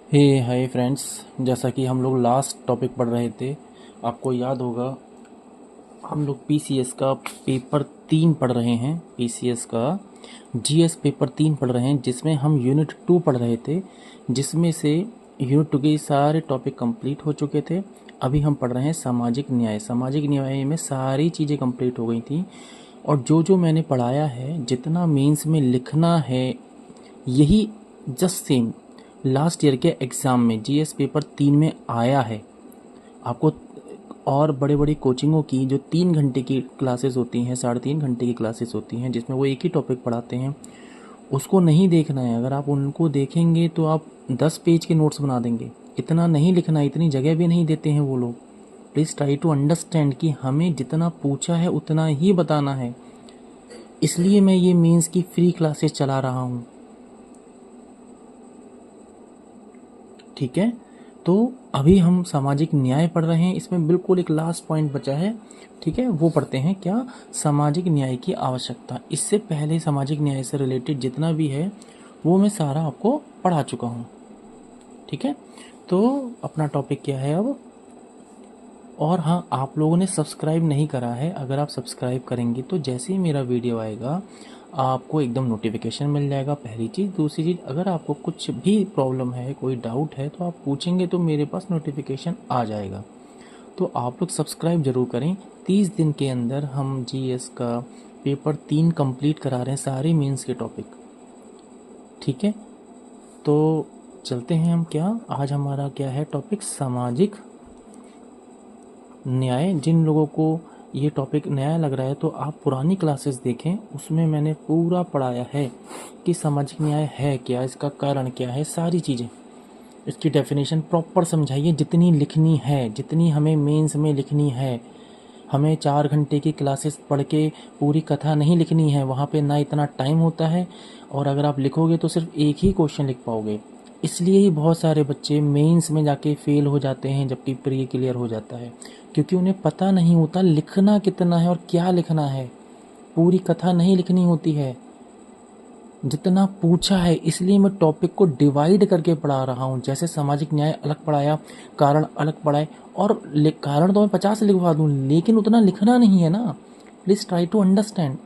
हे hi friends. जैसा कि हम लोग लास्ट टॉपिक पढ़ रहे थे, आपको याद होगा हम लोग पीसीएस का पेपर 3 पढ़ रहे हैं। पीसीएस का जीएस पेपर 3 पढ़ रहे हैं, जिसमें हम यूनिट 2 पढ़ रहे थे, जिसमें से यूनिट 2 के सारे टॉपिक कंप्लीट हो चुके थे। अभी हम पढ़ रहे हैं सामाजिक न्याय। सामाजिक न्याय में सारी चीज़ें कंप्लीट हो गई थी, और जो जो मैंने पढ़ाया है, जितना मेंस में लिखना है, यही जस्ट सेम लास्ट ईयर के एग्ज़ाम में जीएस पेपर 3 में आया है आपको। और बड़े बड़े कोचिंगों की जो 3 घंटे की क्लासेस होती हैं, 3.5 घंटे की क्लासेस होती हैं, जिसमें वो एक ही टॉपिक पढ़ाते हैं, उसको नहीं देखना है। अगर आप उनको देखेंगे तो आप 10 पेज के नोट्स बना देंगे। इतना नहीं लिखना, इतनी जगह भी नहीं देते हैं वो लोग। प्लीज़ ट्राई टू अंडरस्टैंड कि हमें जितना पूछा है उतना ही बताना है। इसलिए मैं ये मीन्स की फ्री क्लासेस चला रहा हूँ, ठीक है। तो अभी हम सामाजिक न्याय पढ़ रहे हैं, इसमें बिल्कुल एक लास्ट पॉइंट बचा है, ठीक है। वो पढ़ते हैं, क्या? सामाजिक न्याय की आवश्यकता। इससे पहले सामाजिक न्याय से रिलेटेड जितना भी है वो मैं सारा आपको पढ़ा चुका हूँ, ठीक है। तो अपना टॉपिक क्या है अब? और हाँ, आप लोगों ने सब्सक्राइब नहीं करा है, अगर आप सब्सक्राइब करेंगे तो जैसे ही मेरा वीडियो आएगा आपको एकदम नोटिफिकेशन मिल जाएगा, पहली चीज़। दूसरी चीज़, अगर आपको कुछ भी प्रॉब्लम है, कोई डाउट है, तो आप पूछेंगे तो मेरे पास नोटिफिकेशन आ जाएगा। तो आप लोग सब्सक्राइब ज़रूर करें। 30 दिन के अंदर हम जीएस का पेपर 3 कंप्लीट करा रहे हैं, सारे मेंस के टॉपिक, ठीक है। तो चलते हैं हम, क्या आज हमारा क्या है टॉपिक? सामाजिक न्याय। जिन लोगों को ये टॉपिक नया लग रहा है तो आप पुरानी क्लासेस देखें, उसमें मैंने पूरा पढ़ाया है कि सामाजिक न्याय है क्या, इसका कारण क्या है, सारी चीज़ें, इसकी डेफिनेशन प्रॉपर समझाइए, जितनी लिखनी है, जितनी हमें मेंस में लिखनी है। हमें 4 घंटे की क्लासेस पढ़ के पूरी कथा नहीं लिखनी है, वहाँ पे ना इतना टाइम होता है, और अगर आप लिखोगे तो सिर्फ एक ही क्वेश्चन लिख पाओगे। इसलिए ही बहुत सारे बच्चे मेंस में जाके फेल हो जाते हैं, जबकि प्री क्लियर हो जाता है, क्योंकि उन्हें पता नहीं होता लिखना कितना है और क्या लिखना है। पूरी कथा नहीं लिखनी होती है, जितना पूछा है। इसलिए मैं टॉपिक को डिवाइड करके पढ़ा रहा हूँ। जैसे सामाजिक न्याय अलग पढ़ाया, कारण अलग पढ़ाए, और कारण तो मैं 50 लिखवा दूँ, लेकिन उतना लिखना नहीं है ना। Please try to understand.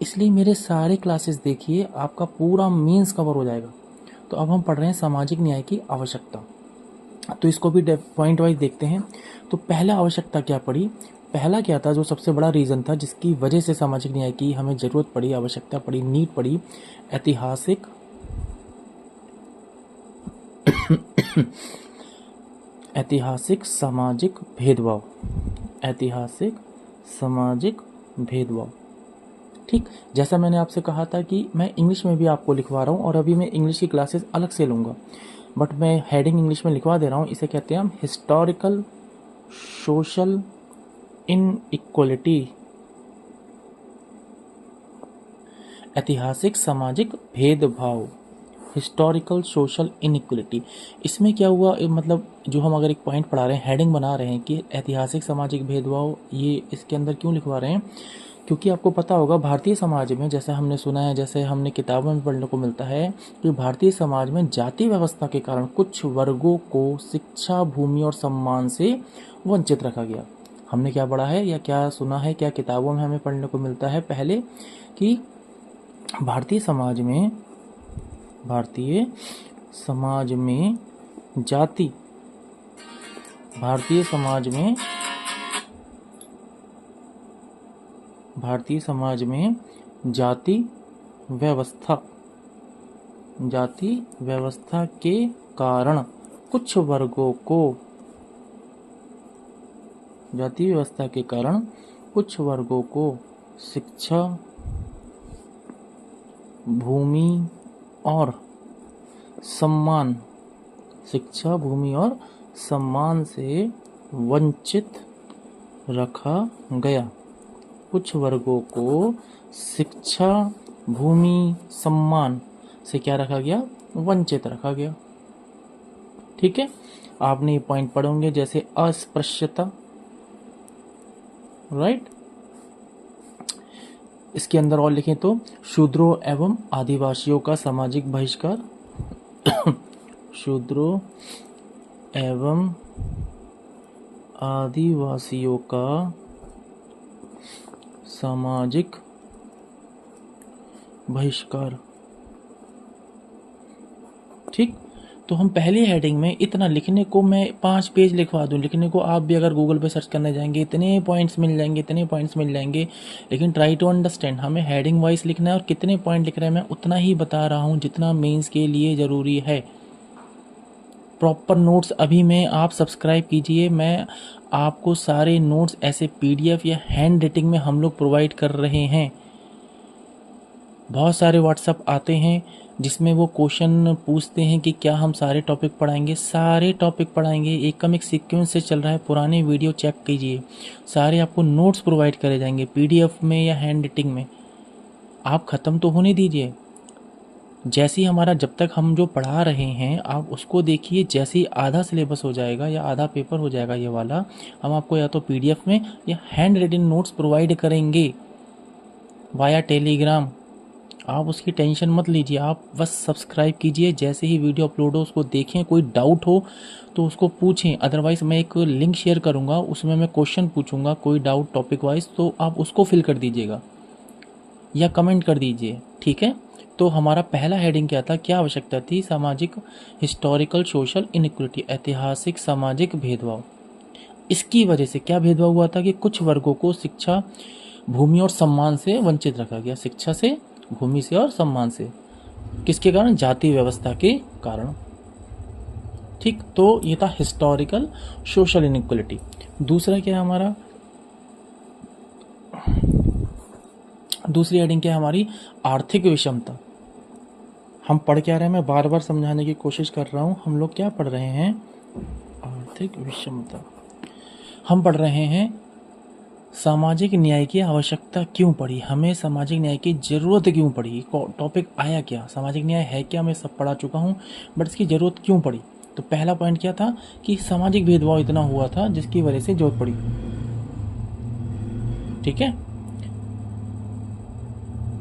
इसलिए मेरे सारे क्लासेस देखिए, आपका पूरा मीन्स कवर हो जाएगा। तो अब हम पढ़ रहे हैं सामाजिक न्याय की आवश्यकता। तो इसको भी पॉइंट वाइज देखते हैं। तो पहला आवश्यकता क्या पड़ी? पहला क्या था, जो सबसे बड़ा रीज़न था जिसकी वजह से सामाजिक न्याय की हमें ज़रूरत पड़ी, आवश्यकता पड़ी, नीड पड़ी? ऐतिहासिक ऐतिहासिक सामाजिक भेदभाव। ऐतिहासिक सामाजिक भेदभाव, ठीक। जैसा मैंने आपसे कहा था कि मैं इंग्लिश में भी आपको लिखवा रहा हूँ, और अभी मैं इंग्लिश की क्लासेस अलग से लूँगा, बट मैं हेडिंग इंग्लिश में लिखवा दे रहा हूँ। इसे कहते हैं हम हिस्टोरिकल सोशल इनइक्वलिटी। ऐतिहासिक सामाजिक भेदभाव, हिस्टोरिकल सोशल इनइक्वलिटी। इसमें क्या हुआ, मतलब जो हम अगर एक पॉइंट पढ़ा रहे हैं, हेडिंग बना रहे हैं कि ऐतिहासिक सामाजिक भेदभाव, ये इसके अंदर क्यों लिखवा रहे हैं? क्योंकि आपको पता होगा भारतीय समाज में, जैसे हमने सुना है, जैसे हमने किताबों में पढ़ने को मिलता है, कि भारतीय समाज में जाति व्यवस्था के कारण कुछ वर्गों को शिक्षा, भूमि और सम्मान से वंचित रखा गया। हमने क्या पढ़ा है, या क्या सुना है, क्या किताबों में हमें पढ़ने को मिलता है पहले, कि भारतीय समाज में, भारतीय समाज में जाति, भारतीय समाज में, भारतीय समाज में जाति व्यवस्था, जाति व्यवस्था के कारण कुछ वर्गों को, जाति व्यवस्था के कारण कुछ वर्गों को शिक्षा, भूमि और सम्मान, शिक्षा, भूमि और सम्मान से वंचित रखा गया। कुछ वर्गों को शिक्षा, भूमि, सम्मान से क्या रखा गया? वंचित रखा गया, ठीक है। आपने ये पॉइंट पढ़े होंगे, जैसे अस्पृश्यता, राइट। इसके अंदर और लिखें तो शूद्रों एवं आदिवासियों का सामाजिक बहिष्कार, शूद्रों एवं आदिवासियों का सामाजिक बहिष्कार। ठीक, तो हम पहली हेडिंग में इतना लिखने को मैं 5 पेज लिखवा दूं, लिखने को आप भी अगर गूगल पे सर्च करने जाएंगे इतने पॉइंट्स मिल जाएंगे, इतने पॉइंट्स मिल जाएंगे। लेकिन ट्राई टू अंडरस्टैंड, हमें हेडिंग वाइज लिखना है और कितने पॉइंट लिख रहे हैं मैं उतना ही बता रहा हूं जितना मेंस के लिए ज़रूरी है। प्रॉपर नोट्स अभी में आप सब्सक्राइब कीजिए, मैं आपको सारे नोट्स ऐसे पीडीएफ या हैंड राइटिंग में हम लोग प्रोवाइड कर रहे हैं। बहुत सारे व्हाट्सअप आते हैं जिसमें वो क्वेश्चन पूछते हैं कि क्या हम सारे टॉपिक पढ़ाएंगे। सारे टॉपिक पढ़ाएंगे, एक सीक्वेंस से चल रहा है। पुराने वीडियो चेक कीजिए, सारे आपको नोट्स प्रोवाइड करे जाएंगे पीडीएफ में या हैंड राइटिंग में। आप ख़त्म तो होने दीजिए, जैसे ही हमारा जब तक हम जो पढ़ा रहे हैं आप उसको देखिए। जैसे ही आधा सिलेबस हो जाएगा या आधा पेपर हो जाएगा ये वाला, हम आपको या तो पीडीएफ में या हैंड रिटन नोट्स प्रोवाइड करेंगे वाया टेलीग्राम। आप उसकी टेंशन मत लीजिए, आप बस सब्सक्राइब कीजिए। जैसे ही वीडियो अपलोड हो उसको देखें, कोई डाउट हो तो उसको पूछें। अदरवाइज़ मैं एक लिंक शेयर करूँगा, उसमें मैं क्वेश्चन पूछूंगा कोई डाउट टॉपिक वाइज, तो आप उसको फिल कर दीजिएगा या कमेंट कर दीजिए। ठीक है, तो हमारा पहला हेडिंग क्या था, क्या आवश्यकता थी? सामाजिक हिस्टोरिकल सोशल इनइक्वलिटी, ऐतिहासिक सामाजिक भेदभाव। इसकी वजह से क्या भेदभाव हुआ था कि कुछ वर्गों को शिक्षा, भूमि और सम्मान से वंचित रखा गया। शिक्षा से, भूमि से और सम्मान से, किसके कारण? जाति व्यवस्था के कारण। ठीक, तो ये था हिस्टोरिकल सोशल इनइक्वलिटी। दूसरा क्या है हमारा, दूसरी हेडिंग क्या है हमारी? आर्थिक विषमता। हम पढ़ क्या रहे हैं, मैं बार बार समझाने की कोशिश कर रहा हूँ। हम लोग क्या पढ़ रहे हैं? आर्थिक विषमता। हम पढ़ रहे हैं सामाजिक न्याय की आवश्यकता क्यों पड़ी, हमें सामाजिक न्याय की ज़रूरत क्यों पड़ी, टॉपिक आया क्या, सामाजिक न्याय है क्या, मैं सब पढ़ा चुका हूँ, बट इसकी ज़रूरत क्यों पड़ी। तो पहला पॉइंट क्या था कि सामाजिक भेदभाव इतना हुआ था जिसकी वजह से जरूरत पड़ी। ठीक है।